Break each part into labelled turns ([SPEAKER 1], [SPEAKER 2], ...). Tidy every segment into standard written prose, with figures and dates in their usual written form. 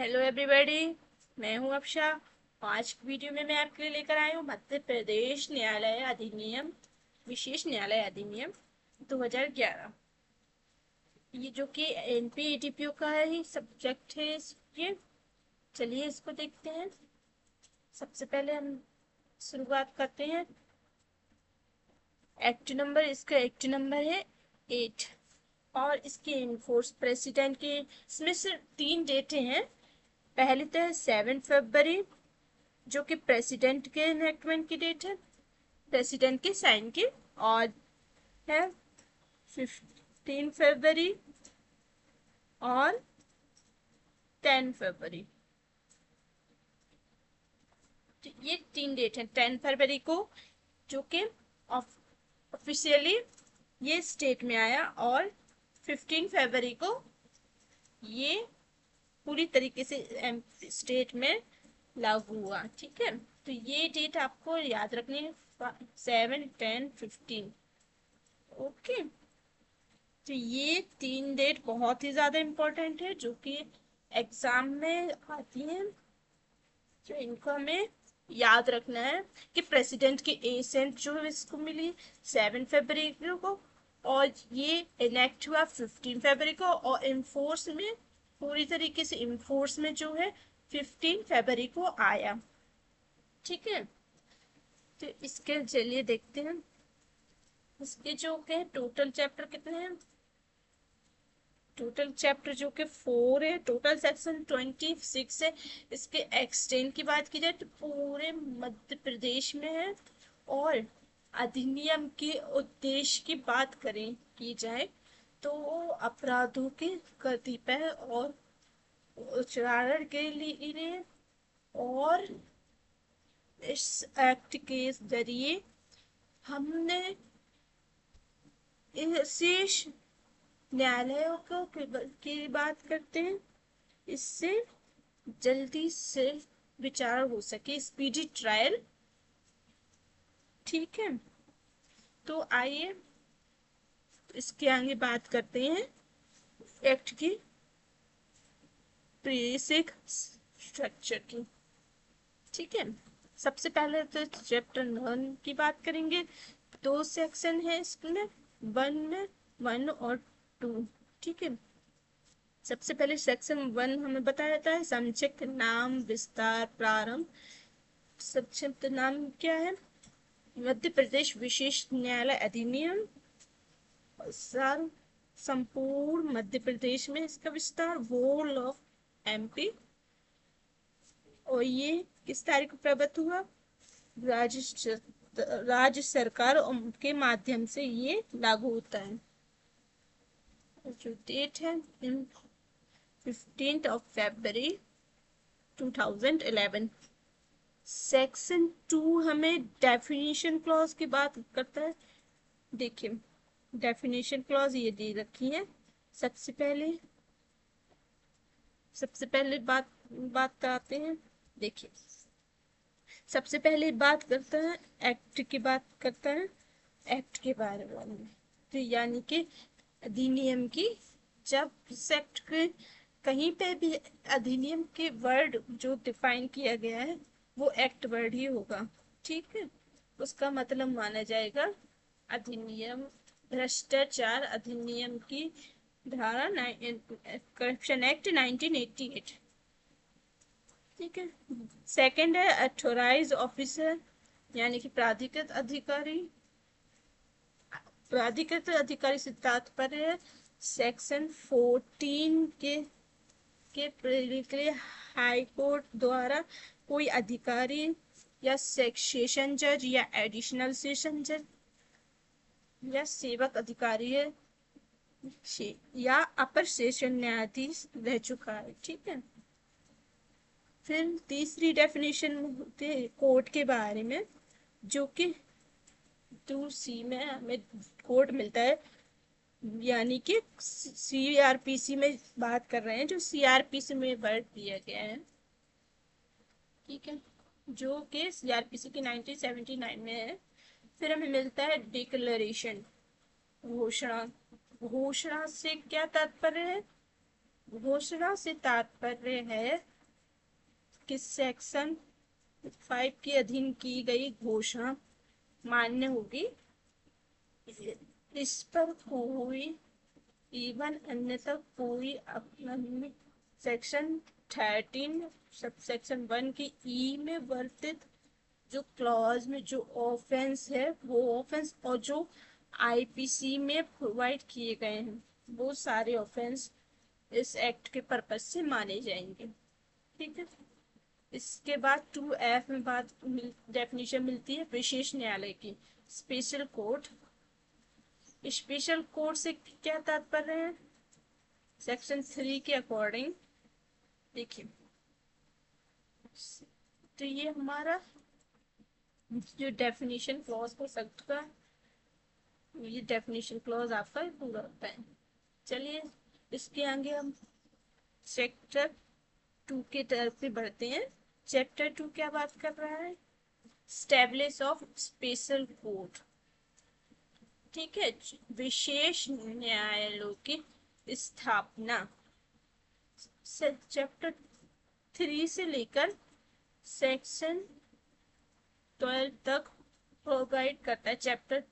[SPEAKER 1] Hello everybody. मैं हूं अक्षरा। आज की वीडियो में मैं आपके लिए लेकर आई हूं मध्य प्रदेश न्यायालय अधिनियम, विशेष न्यायालय अधिनियम 2011। ये जो कि एनपीईटीपीओ का ही सब्जेक्ट है। ये चलिए इसको देखते हैं। सबसे पहले हम शुरुआत करते हैं। एक्ट नंबर है 8 और इसके इनफोर्स प्रेसिडेंट के इसमें सिर्फ 3 डेटें हैं। पहली तो है 7 फरवरी, जो कि प्रेसिडेंट के इनेक्टमेंट की डेट है, प्रेसिडेंट के साइन की। और है 15 फरवरी और 10 फरवरी। तो ये 3 डेट है। 10 फरवरी को जो कि ऑफिशियली ये स्टेट में आया, और 15 फरवरी को ये पूरी तरीके से स्टेट में लागू हुआ। ठीक है, तो ये डेट आपको याद रखनी है, 7, 10, 15। ओके, तो ये 3 डेट बहुत ही ज्यादा इम्पोर्टेंट है, जो कि एग्जाम में आती हैं। तो इनको हमें याद रखना है कि प्रेसिडेंट की एसेंट जो है इसको मिली 7 फरवरी को, और ये इनेक्ट हुआ 15 फरवरी को, और इन्फोर्स में पूरी तरीके से इन्फोर्स में जो है 15 फरवरी को आया। ठीक है, तो इसके चलिए देखते हैं। इसके जो के टोटल चैप्टर कितने हैं। टोटल चैप्टर जो कि 4 है, टोटल सेक्शन 26 है। इसके एक्सटेंड की बात की जाए तो पूरे मध्य प्रदेश में है। और अधिनियम के उद्देश्य की बात करें की जाए तो अपराधों के कतिपय और उच्चारण के लिए, और इस एक्ट के जरिए हमने शीर्ष न्यायालयों को की बात करते हैं। इससे जल्दी से विचार हो सके, स्पीडी ट्रायल। ठीक है, तो आइए इसके आगे बात करते हैं एक्ट की बेसिक स्ट्रक्चर की। ठीक है, सबसे पहले तो चैप्टर 9 की बात करेंगे। 2 सेक्शन है इसमें, वन में 1 और 2। ठीक है, सबसे पहले सेक्शन 1 हमें बताया जाता है संक्षिप्त नाम विस्तार प्रारंभ। संक्षिप्त नाम क्या है। मध्य प्रदेश विशेष न्यायालय अधिनियम, साल संपूर्ण मध्य प्रदेश में इसका विस्तार, वोल ऑफ एमपी। और ये किस तारीख को प्रबत हुआ। राज्य राज्य सरकार के माध्यम से ये लागू होता है। जो डेट है 15 फरवरी 2011। सेक्शन 2 हमें डेफिनेशन क्लॉज की बात करता है। देखिए, डेफिनेशन क्लॉज ये दे रखी है। सबसे पहले बात बात आते हैं। देखिए, सबसे पहले बात करता है एक्ट की बात करता है, एक्ट के बारे में। तो यानी कि अधिनियम की, जब सेक्ट के कहीं पे भी अधिनियम के वर्ड जो डिफाइन किया गया है वो एक्ट वर्ड ही होगा। ठीक है, उसका मतलब माना जाएगा अधिनियम। भ्रष्टाचार अधिनियम की धारा करप्शन एक्ट 1988। ठीक है, सेकंड है अथोराइज ऑफिसर, यानी कि प्राधिकृत अधिकारी। प्राधिकृत अधिकारी से तात्पर्य है सेक्शन 14 के हाई कोर्ट द्वारा कोई अधिकारी या सेशन जज या एडिशनल सेशन जज या सेवक अधिकारी है या अपर सेशन न्यायाधीश रह चुका है। ठीक है, फिर तीसरी डेफिनेशन होती है कोर्ट के बारे में, जो कि 2C में हमें कोर्ट मिलता है, यानी कि सीआरपीसी में बात कर रहे हैं, जो सीआरपीसी में वर्ड दिया गया है। ठीक है, जो कि सीआरपीसी की 1979 में है। फिर हमें मिलता है डिक्लेरेशन, घोषणा। घोषणा से क्या तात्पर्य है। घोषणा से तात्पर्य है किस सेक्शन 5 के अधीन की गई घोषणा मान्य होगी, इस पर कोई इवन अन्यथा कोई अपना सेक्शन 13 सब सेक्शन 1 की ई में वर्तित जो क्लॉज में जो ऑफेंस है वो ऑफेंस और जो आईपीसी में प्रोवाइड किए गए हैं वो सारे ऑफेंस इस एक्ट के पर्पज से माने जाएंगे। ठीक है। इसके बाद 2F में बात डेफिनेशन मिलती है विशेष न्यायालय की। स्पेशल कोर्ट, स्पेशल कोर्ट से क्या तात्पर्य है? सेक्शन 3 के अकॉर्डिंग देखिए, तो ये हमारा जो डेफिनेशन क्लॉज हो सकता है, ये डेफिनेशन क्लॉज आपका पूरा होता है। चलिए इसके आगे हम चैप्टर 2 के तरफ भी बढ़ते हैं। चैप्टर 2 क्या बात कर रहा है? Establish of special court. ठीक है, विशेष न्यायालयों की स्थापना। चैप्टर 3 से लेकर सेक्शन 12 तक प्रोवाइड करता है। Chapter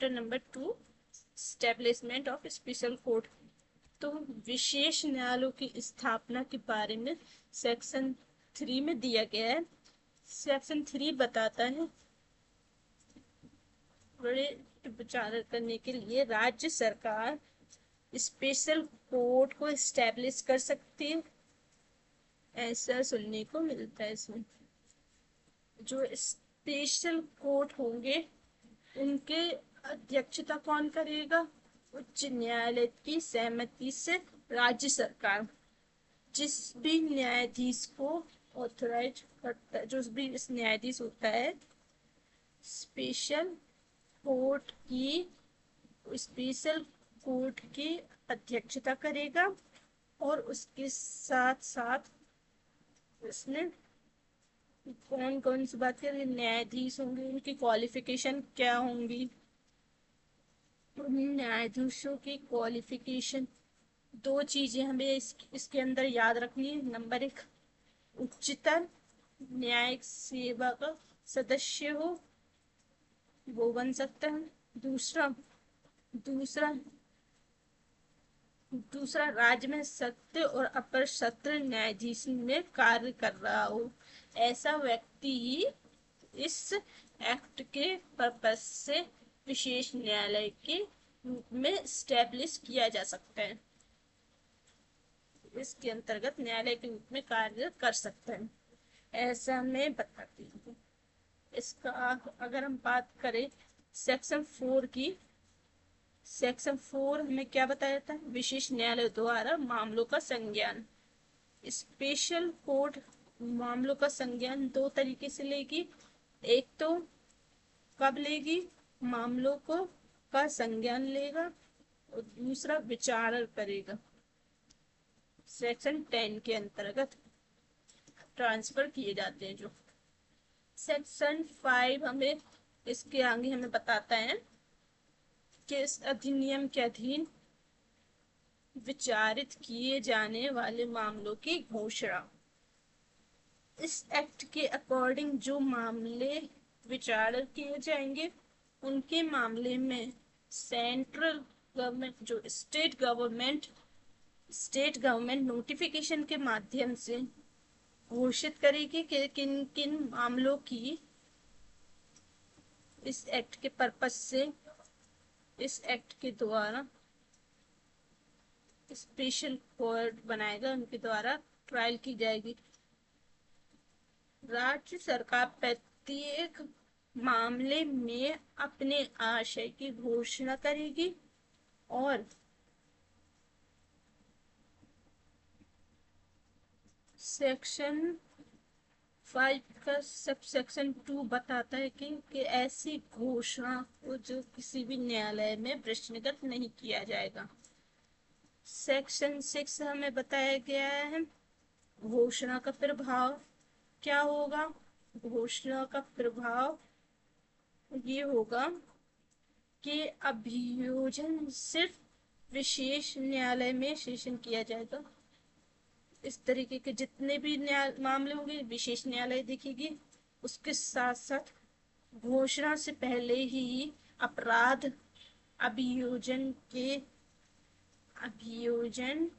[SPEAKER 1] number 2 establishment of special court. तो विशेष न्यायालयों की स्थापना के बारे में सेक्शन 3 में दिया गया है। सेक्शन 3 बताता है बड़े विचार करने के लिए राज्य सरकार स्पेशल कोर्ट को एस्टेब्लिश कर सकती है, ऐसा सुनने को मिलता है इसमें। जो स्पेशल कोर्ट होंगे उनके अध्यक्षता कौन करेगा? उच्च न्यायालय की सहमति से राज्य सरकार जिस भी न्यायाधीश को ऑथराइज करता है, जो भी इस न्यायाधीश होता है स्पेशल कोर्ट की अध्यक्षता करेगा और उसके साथ साथ उसने कौन कौन सी बात करें, न्यायाधीश होंगे उनकी क्वालिफिकेशन क्या होंगी, न्यायाधीशों की क्वालिफिकेशन। दो चीजें हमें इसके अंदर याद रखनी है। नंबर 1, उच्चतम न्यायिक सेवा का सदस्य हो वो बन सकता है। दूसरा दूसरा दूसरा राज्य में सत्र और अपर सत्र न्यायाधीश में कार्य कर रहा हो, ऐसा व्यक्ति ही इस एक्ट के पर्पज से विशेष न्यायालय के रूप में स्टैब्लिश किया जा सकता है, इसके अंतर्गत न्यायालय के रूप में कार्य कर सकते हैं, ऐसा मैं बताती हूँ। इसका अगर हम बात करें सेक्शन 4 की, सेक्शन 4 हमें क्या बताया था? विशेष न्यायालय द्वारा मामलों का संज्ञान। स्पेशल कोर्ट मामलों का संज्ञान दो तरीके से लेगी। एक तो कब लेगी? मामलों को का संज्ञान लेगा और दूसरा विचार करेगा। सेक्शन 10 के अंतर्गत ट्रांसफर किए जाते हैं जो। सेक्शन 5 हमें इसके आगे हमें बताता है कि इस अधिनियम के अधीन विचारित किए जाने वाले मामलों की घोषणा। इस एक्ट के अकॉर्डिंग जो मामले विचारित किए जाएंगे उनके मामले में सेंट्रल गवर्नमेंट जो स्टेट गवर्नमेंट नोटिफिकेशन के माध्यम से घोषित करेगी कि किन किन मामलों की इस एक्ट के पर्पज से इस एक्ट के द्वारा स्पेशल कोर्ट बनाएगा, उनके द्वारा ट्रायल की जाएगी। राज्य सरकार प्रत्येक मामले में अपने आशय की घोषणा करेगी और सेक्शन 5 का सब सेक्शन 2 बताता है कि ऐसी घोषणा को जो किसी भी न्यायालय में प्रश्नगत नहीं किया जाएगा। सेक्शन 6 हमें बताया गया है घोषणा का प्रभाव क्या होगा। घोषणा का प्रभाव ये होगा कि अभियोजन सिर्फ विशेष न्यायालय में सेशन किया जाएगा। इस तरीके के जितने भी मामले होंगे विशेष न्यायालय देखेगी। उसके साथ साथ घोषणा से पहले ही अपराध अभियोजन के अभियोजन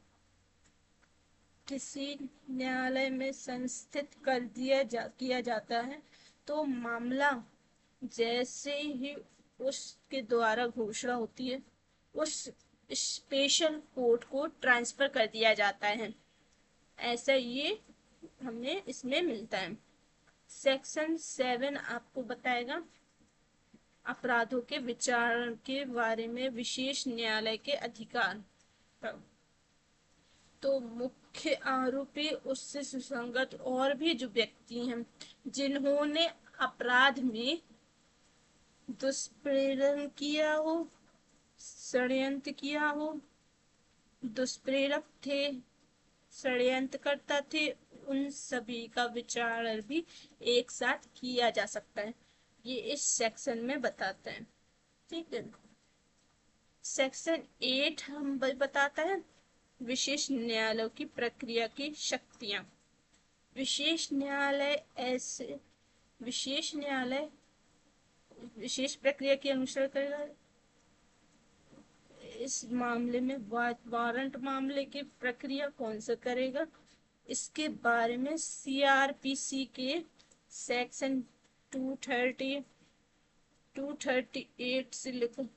[SPEAKER 1] किसी न्यायालय में संस्थित कर किया जाता है तो मामला जैसे ही उसके द्वारा घोषणा होती है उस स्पेशल कोर्ट को ट्रांसफर कर दिया जाता है। ऐसा ये हमें इसमें मिलता है। सेक्शन 7 आपको बताएगा अपराधों के विचारण के बारे में विशेष न्यायालय के अधिकार। तो मुख्य आरोपी उससे सुसंगत और भी जो व्यक्ति हैं जिन्होंने अपराध में दुष्प्रेरण किया हो, षड्यंत्र किया हो, दुष्प्रेरक थे, षड्यंत्रकर्ता थे, उन सभी का विचारण भी एक साथ किया जा सकता है। ये इस सेक्शन में बताते हैं। ठीक है। सेक्शन 8 हम बताता है विशेष न्यायालयों की प्रक्रिया की शक्तियां। विशेष न्यायालय विशेष प्रक्रिया की अनुसरण करेगा। इस मामले में वारंट मामले की प्रक्रिया कौन सा करेगा, इसके बारे में सीआरपीसी के सेक्शन 230 238 से लेकर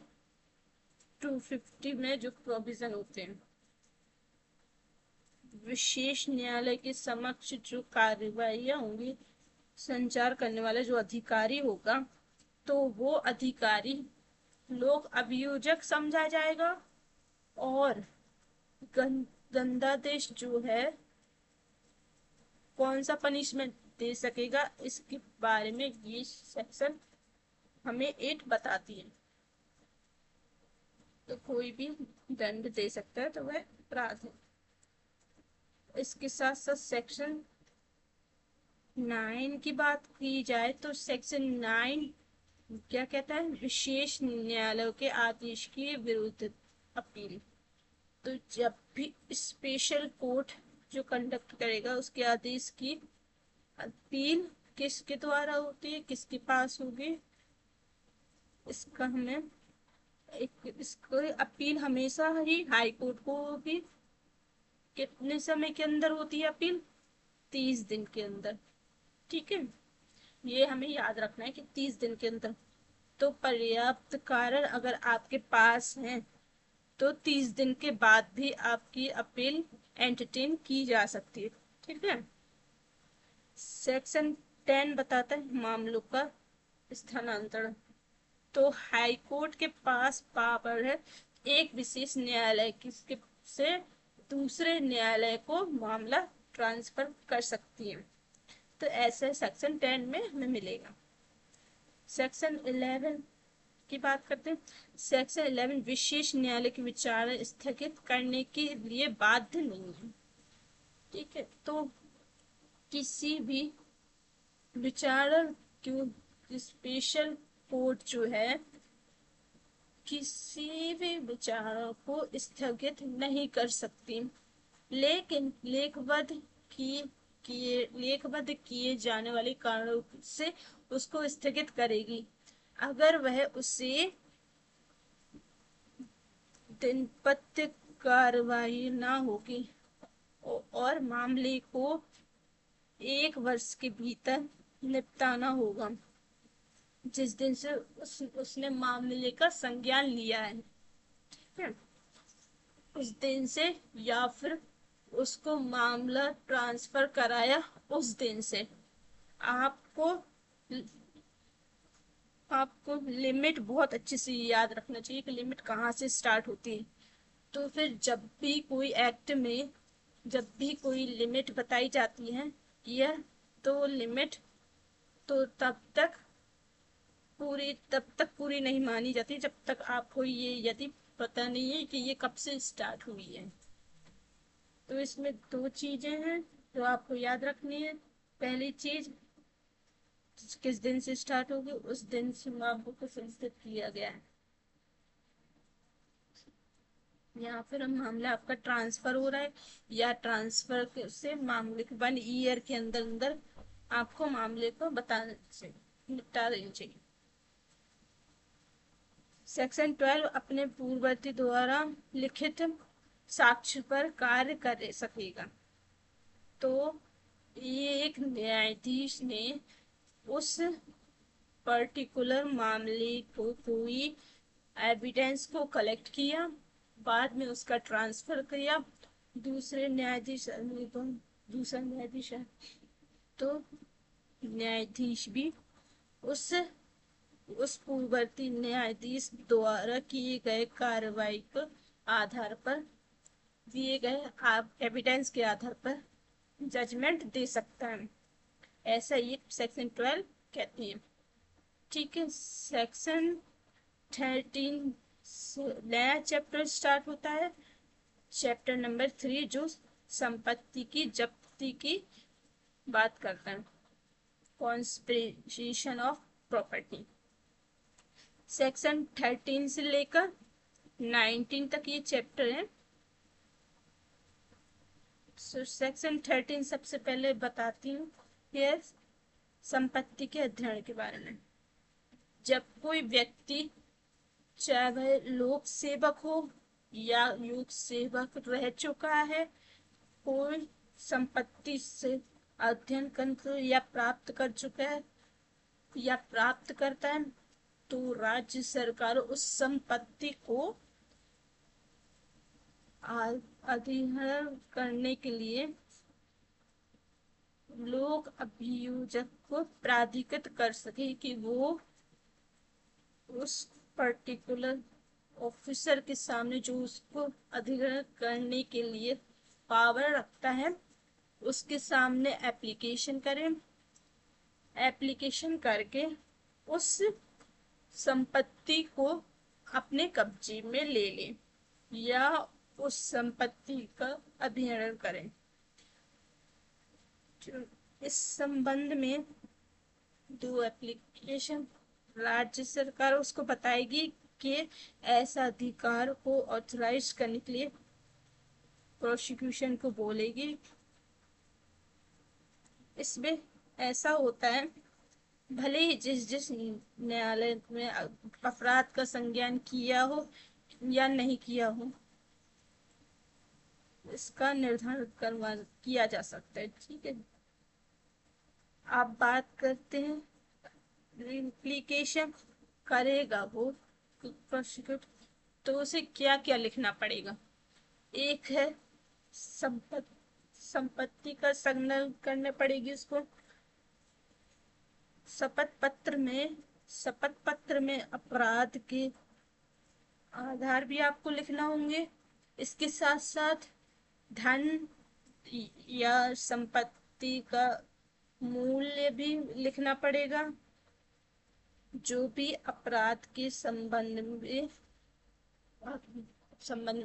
[SPEAKER 1] 250 में जो प्रोविजन होते हैं। विशेष न्यायालय के समक्ष जो कार्यवाहियां होंगी, संचार करने वाला जो अधिकारी होगा तो वो अधिकारी लोक अभियोजक समझा जाएगा और दंडादेश जो है कौन सा पनिशमेंट दे सकेगा इसके बारे में ये सेक्शन हमें 8 बताती है। तो कोई भी दंड दे सकता है तो वह अपराध है। इसके साथ साथ सेक्शन 9 की बात की जाए तो सेक्शन 9 क्या कहता है, विशेष न्यायालयों के आदेश के विरुद्ध अपील। तो जब भी स्पेशल कोर्ट जो कंडक्ट करेगा उसके आदेश की अपील किसके द्वारा होती है, किसके पास होगी, इसका हमें इसको अपील हमेशा ही हाई कोर्ट को होगी। कितने समय के अंदर होती है अपील, 30 दिन के अंदर। ठीक है, ये हमें याद रखना है कि 30 दिन के अंदर। तो पर्याप्त कारण अगर आपके पास है तो 30 दिन के बाद भी आपकी अपील एंटरटेन की जा सकती है। ठीक है। सेक्शन 10 बताता है मामलों का स्थानांतरण। तो हाई कोर्ट के पास पावर है एक विशेष न्यायालय से दूसरे न्यायालय को मामला ट्रांसफर कर सकती है। तो ऐसे सेक्शन 10 में हमें मिलेगा। सेक्शन 11 की बात करते हैं। सेक्शन 11 विशेष न्यायालय की विचारणा स्थगित करने के लिए बाध्य नहीं है। ठीक है। तो किसी भी विचारण क्यों स्पेशल कोर्ट जो है किसी भी विचारणा को स्थगित नहीं कर सकती, लेकिन लेखबद्ध किए जाने वाले कारणों से उसको स्थगित करेगी अगर वह उसे दिनपत्य कार्यवाही ना होगी और मामले को 1 वर्ष के भीतर निपटाना होगा जिस दिन से उसने मामले का संज्ञान लिया है। ठीक है। उस दिन से या फिर उसको मामला ट्रांसफर कराया उस दिन से। आपको आपको लिमिट बहुत अच्छे से याद रखना चाहिए कि लिमिट कहाँ से स्टार्ट होती है। तो फिर जब भी कोई एक्ट में जब भी कोई लिमिट बताई जाती है यह तो लिमिट तो तब तक पूरी नहीं मानी जाती जब तक आपको ये यदि पता नहीं है कि ये कब से स्टार्ट हुई है। तो इसमें 2 चीजें हैं जो आपको याद रखनी है। पहली चीज किस दिन से स्टार्ट होगी, उस दिन से मामले को संस्थित किया गया है। या फिर हम मामला आपका ट्रांसफर हो रहा है, या ट्रांसफर से मामले के 1 ईयर के अंदर अंदर आपको मामले को बताना चाहिए, निपटा देना चाहिए। सेक्शन 12 अपने पूर्ववर्ती द्वारा लिखित साक्ष्य पर कार्य कर सकेगा। तो ये एक न्यायाधीश ने उस पर्टिकुलर मामले को कोई एविडेंस को कलेक्ट किया, बाद में उसका ट्रांसफर किया दूसरे न्यायाधीश, तो दूसरा न्यायाधीश है, तो न्यायाधीश भी उस पूर्ववर्ती न्यायाधीश द्वारा किए गए कार्रवाई के आधार पर, दिए गए एविडेंस के आधार पर जजमेंट दे सकता है। ऐसा ये सेक्शन 12 कहते हैं। ठीक है, सेक्शन 13 नया चैप्टर स्टार्ट होता है, चैप्टर नंबर 3, जो संपत्ति की जब्ती की बात करता है, कॉन्स्पिरेशन ऑफ प्रॉपर्टी। सेक्शन 13 से लेकर 19 तक ये चैप्टर है। सेक्शन 13 सबसे पहले बताती हूँ, ये संपत्ति के अध्ययन के बारे में। जब कोई व्यक्ति, चाहे वह लोक सेवक हो या युग सेवक रह चुका है, कोई संपत्ति से अध्ययन कर या प्राप्त कर चुका है या प्राप्त करता है, तो राज्य सरकार उस संपत्ति को अधिग्रहण करने के लिए लोक अभियोजक को प्राधिकृत कर सके कि वो उस पर्टिकुलर ऑफिसर के सामने जो उसको अधिग्रहण करने के लिए पावर रखता है, उसके सामने एप्लीकेशन करें, एप्लीकेशन करके उस संपत्ति को अपने कब्जे में ले लें या उस संपत्ति का अधिग्रहण करें। इस संबंध में 2 एप्लीकेशन राज्य सरकार उसको बताएगी कि ऐसा अधिकार को ऑथराइज करने के लिए प्रोसिक्यूशन को बोलेगी। इसमें ऐसा होता है, भले ही जिस जिस न्यायालय में अपराध का संज्ञान किया हो या नहीं किया हो, इसका निर्धारण किया जा सकता है। ठीक है, आप बात करते हैं इम्प्लीकेशन करेगा वो प्रोसिक्यूट, तो उसे क्या क्या लिखना पड़ेगा। एक है संपत्ति का संज्ञान करने पड़ेगी उसको। शपथ पत्र में अपराध के आधार भी आपको लिखना होंगे। इसके साथ साथ धन या संपत्ति का मूल्य भी लिखना पड़ेगा, जो भी अपराध के संबंध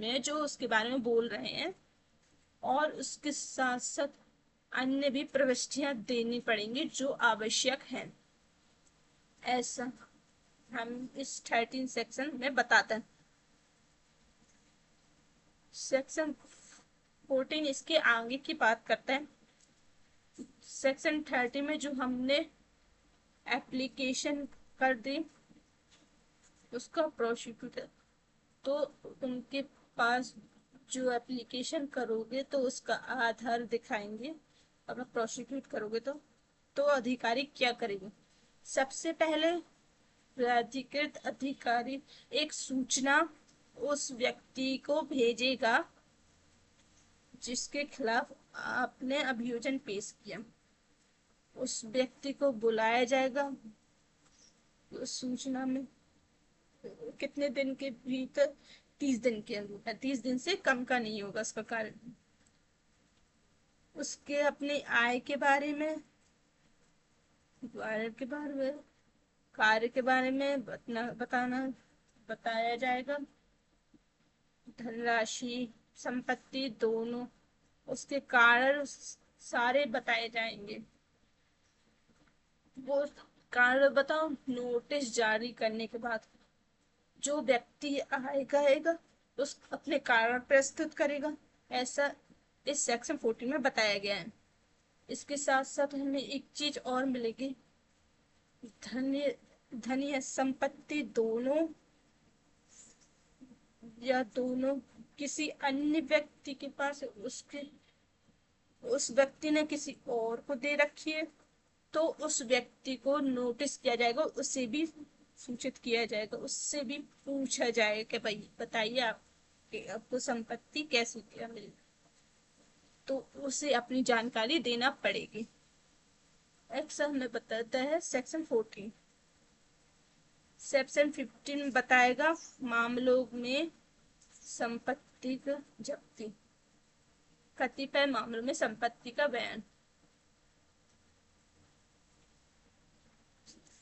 [SPEAKER 1] में जो उसके बारे में बोल रहे हैं, और उसके साथ साथ अन्य भी प्रविष्टियां देनी पड़ेंगी जो आवश्यक हैं। ऐसा हम इस 13 सेक्शन में बताते हैं। सेक्शन 14 इसके आगे की बात करते हैं। सेक्शन 30 में जो हमने एप्लीकेशन कर दी उसका प्रोसिक्यूटर, तो उनके पास जो एप्लीकेशन करोगे तो उसका आधार दिखाएंगे। अगर प्रोसिक्यूट करोगे तो अधिकारी क्या करेंगे, सबसे पहले प्राधिकृत अधिकारी एक सूचना उस व्यक्ति को भेजेगा जिसके खिलाफ आपने अभियोजन पेश किया। उस व्यक्ति को बुलाया जाएगा। उस सूचना में कितने दिन के भीतर, 30 दिन के अंदर, 30 दिन से कम का नहीं होगा उसका कार्य। उसके अपने आय के बारे में, कार्य के बारे में बताया जाएगा। धनराशि, संपत्ति दोनों, उसके कारण सारे बताए जाएंगे। वो कारण बताओ, नोटिस जारी करने के बाद जो व्यक्ति आएगा उस अपने कारण प्रस्तुत करेगा, ऐसा इस सेक्शन 14 में बताया गया है। इसके साथ साथ हमें एक चीज और मिलेगी, धन धन या संपत्ति दोनों या दोनों किसी अन्य व्यक्ति के पास उसके उस व्यक्ति ने किसी और को दे रखी है, तो उस व्यक्ति को नोटिस किया जाएगा, उससे भी सूचित किया जाएगा, उससे भी पूछा जाएगा कि भाई बताइए आप कि आपको संपत्ति कैसे क्या मिली, तो उसे अपनी जानकारी देना पड़ेगी। ऐसा हमें बताता है सेक्शन 14। सेक्शन 15 बताएगा मामलों में संपत्ति का जब्ती, कतिपय मामलों में संपत्ति का बयान।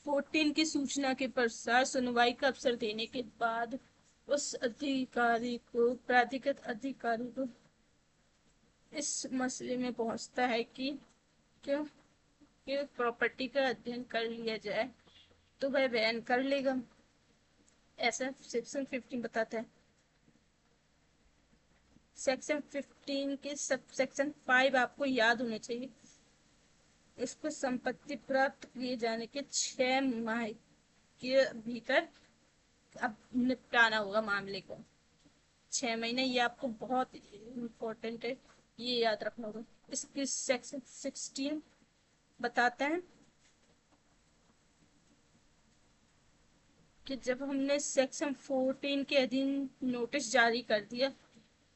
[SPEAKER 1] 14 की सूचना के पश्चात सुनवाई का अवसर देने के बाद उस अधिकारी को प्राधिकृत अधिकारी को इस मसले में पहुंचता है कि क्यों कि प्रॉपर्टी का अध्ययन कर लिया जाए, तो वह बयान कर लेगा, ऐसा सेक्शन 15 बताता है। सेक्शन 15 के सब सेक्शन 5 आपको याद होने चाहिए। इसको संपत्ति प्राप्त किए जाने के 6 माह के भीतर अब निपटाना होगा मामले को। 6 महीने, ये आपको बहुत इम्पोर्टेंट है, ये याद रखना होगा। इसकी सेक्शन 16 बताते हैं कि जब हमने सेक्शन 14 के अधीन नोटिस जारी कर दिया,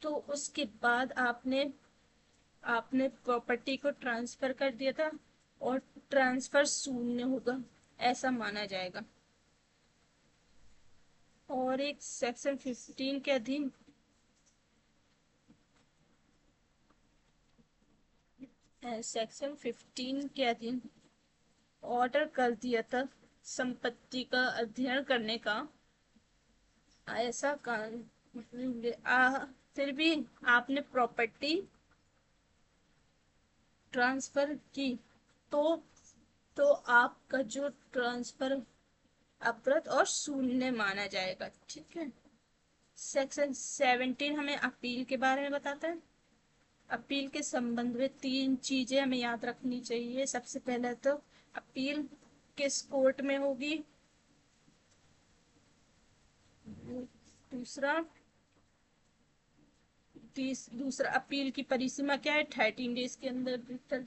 [SPEAKER 1] तो उसके बाद आपने आपने प्रॉपर्टी को ट्रांसफर कर दिया था और ट्रांसफर शून्य होगा, ऐसा माना जाएगा। और एक सेक्शन 15 के अधीन सेक्शन 15 के अधीन ऑर्डर कर दिया था संपत्ति का अध्ययन करने का, ऐसा फिर भी आपने प्रॉपर्टी ट्रांसफर की, तो तो आपका जो ट्रांसफर अवैध और शून्य माना जाएगा, ठीक है। सेक्शन 17 हमें अपील के बारे में बताता है। अपील के संबंध में 3 चीजें हमें याद रखनी चाहिए। सबसे पहले तो अपील किस कोर्ट में होगी, दूसरा दूसरा अपील की परिसीमा क्या है, 13 डेज के अंदर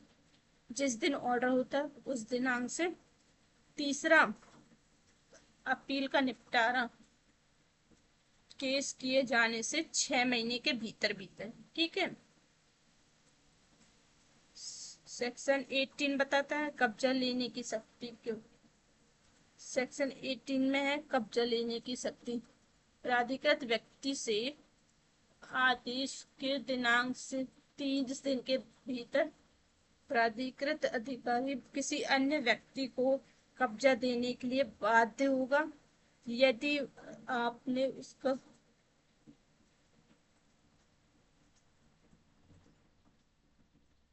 [SPEAKER 1] जिस दिन ऑर्डर होता है उस दिनांक से। तीसरा, अपील का निपटारा केस किए जाने से 6 महीने के भीतर भीतर, ठीक है। सेक्शन 18 बताता है कब्जा लेने की शक्ति क्यों। सेक्शन 18 में है कब्जा लेने की शक्ति। प्राधिकृत व्यक्ति से आदेश के दिनांक से 30 दिन के भीतर प्राधिकृत अधिकारी किसी अन्य व्यक्ति को कब्जा देने के लिए बाध्य होगा, यदि आपने उसका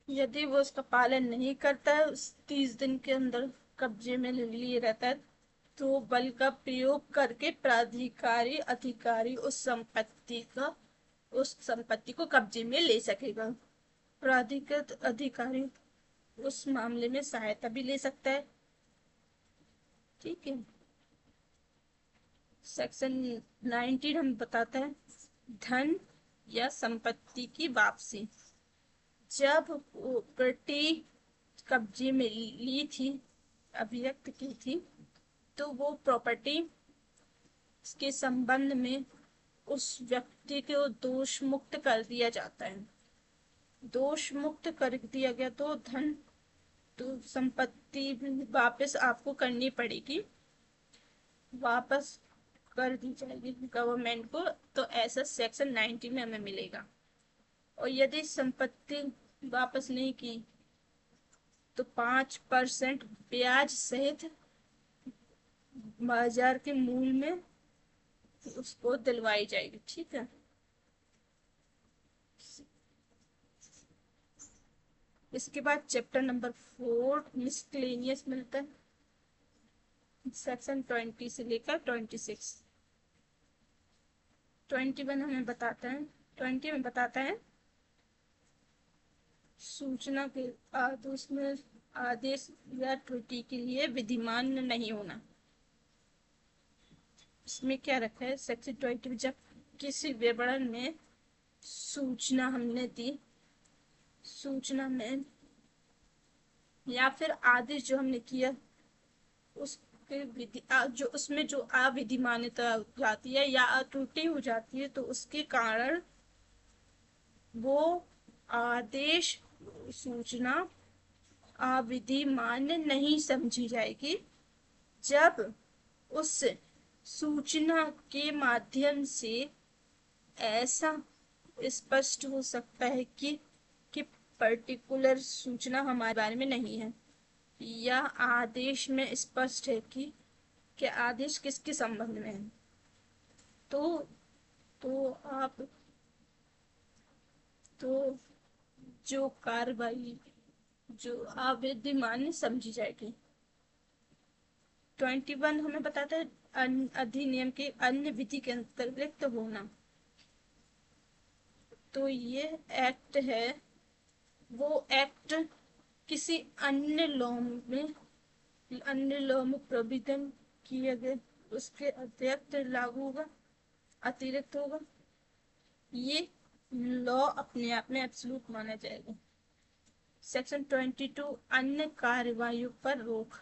[SPEAKER 1] यदि वो उसका पालन नहीं करता है, उस 30 दिन के अंदर कब्जे में लिए रहता है, तो बल का प्रयोग करके प्राधिकारी अधिकारी उस संपत्ति को कब्जे में ले सकेगा। प्राधिकृत अधिकारी उस मामले में सहायता भी ले सकता है, ठीक है। सेक्शन 19 हम बताता है धन या संपत्ति की वापसी। जब प्रॉपर्टी कब्जे में ली थी, अभिव्यक्त की थी, तो वो प्रॉपर्टी के संबंध में उस व्यक्ति को दोष मुक्त कर दिया जाता है। दोष मुक्त कर दिया गया तो धन तो संपत्ति वापस आपको करनी पड़ेगी, वापस कर दी जाएगी गवर्नमेंट को, तो ऐसा सेक्शन 90 में हमें मिलेगा। और यदि संपत्ति वापस नहीं की तो 5% ब्याज सहित बाजार के मूल्य में उसको दिलवाई जाएगी, ठीक है। इसके बाद चैप्टर नंबर 4 मिसक्लेनियस मिलता है, सेक्शन 20 से लेकर 26। 21 हमें बताता है, 20 में बताता है सूचना के आदेश में आदेश या त्रुटि के लिए विधिमान नहीं होना। इसमें क्या रखा है, सेक्शन 20 में जब किसी विवरण में सूचना हमने दी, सूचना में या फिर आदेश जो हमने किया उसके जो उसमें जो अविधि मान्यता हो जाती है या त्रुटि हो जाती है, तो उसके कारण वो आदेश सूचना अविधि मान्य नहीं समझी जाएगी जब उस सूचना के माध्यम से ऐसा स्पष्ट हो सकता है कि पर्टिकुलर सूचना हमारे बारे में नहीं है, या आदेश में स्पष्ट है कि आदेश किसके संबंध में है। तो आप तो जो कार्रवाई जो अवैध मान्य समझी जाएगी। 21 हमें बताता है अधिनियम के अन्य विधि के अंतर्गत होना। तो ये एक्ट है, वो एक्ट किसी अन्य लॉ में प्रोविजन किए गए उसके अतिरिक्त लागू होगा, अतिरिक्त होगा। ये लॉ अपने आप में एब्सोल्यूट माना जाएगा। सेक्शन 22 अन्य कार्रवाइयों पर रोक।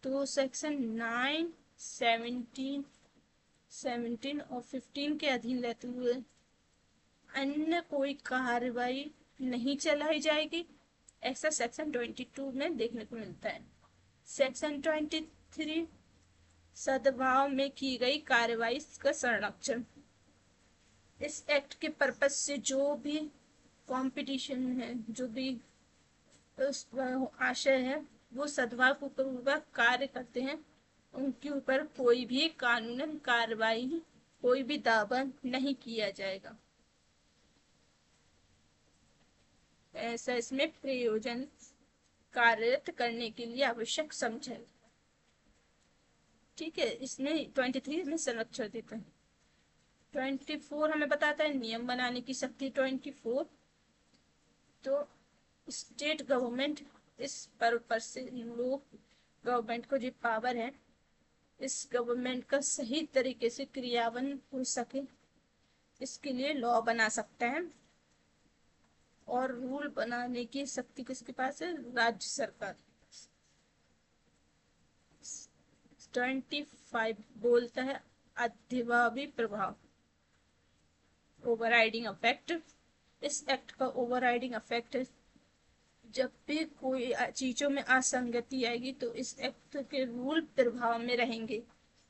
[SPEAKER 1] तो सेक्शन 9, 17 और 15 के अधीन रहते हुए अन्य कोई कार्रवाई नहीं चलाई जाएगी, ऐसा सेक्शन 22 में देखने को मिलता है। सेक्शन 23 सद्भाव में की गई कार्रवाई का संरक्षण। इस एक्ट के पर्पस से जो भी कंपटीशन है, जो भी उस आशय है, वो सद्भाव के ऊपर कार्य करते हैं, उनके ऊपर कोई भी कानूनन कार्रवाई, कोई भी दावा नहीं किया जाएगा। ऐसा इसमें प्रयोजन कार्यरत करने के लिए आवश्यक समझे। ठीक है, इसमें 23 में संरक्षण देता है। 24 हमें बताता है नियम बनाने की शक्ति। 24 तो स्टेट गवर्नमेंट इस पर से लोग गवर्नमेंट को जो पावर है, इस गवर्नमेंट का सही तरीके से क्रियान्वयन हो सके, इसके लिए लॉ बना सकता है। और रूल बनाने की शक्ति किसके पास है, राज्य सरकार। 25 बोलता है अधिभावी प्रभाव, ओवरराइडिंग इफेक्ट। इस एक्ट का ओवरराइडिंग इफेक्ट है जब भी कोई चीजों में असंगति आएगी तो इस एक्ट के रूल प्रभाव में रहेंगे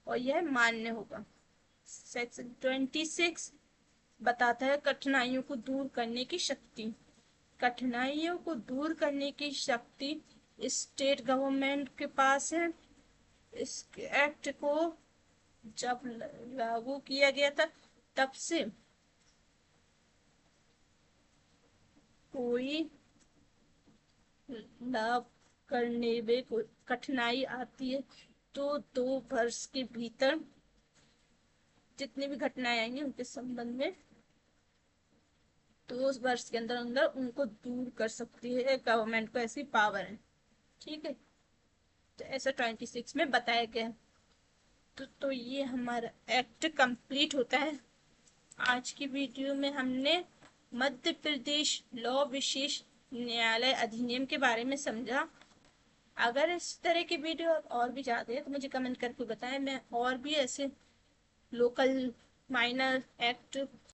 [SPEAKER 1] और यह मान्य होगा। सेक्शन 26 बताता है कठिनाइयों को दूर करने की शक्ति। कठिनाइयों को दूर करने की शक्ति स्टेट गवर्नमेंट के पास है। इस एक्ट को जब लागू किया गया था तब से कोई लाभ करने में कोई कठिनाई आती है तो 2 वर्ष के भीतर जितनी भी घटनाएं आएंगी उनके संबंध में 2 वर्ष के अंदर अंदर उनको दूर कर सकती है, गवर्नमेंट को ऐसी पावर है। ठीक है, तो ऐसा 26 में बताया गया है। तो ये हमारा एक्ट कंप्लीट होता है। आज की वीडियो में हमने मध्य प्रदेश लॉ विशेष न्यायालय अधिनियम के बारे में समझा। अगर इस तरह की वीडियो और भी चाहते हैं तो मुझे कमेंट करके बताएं, मैं और भी ऐसे लोकल माइनर एक्ट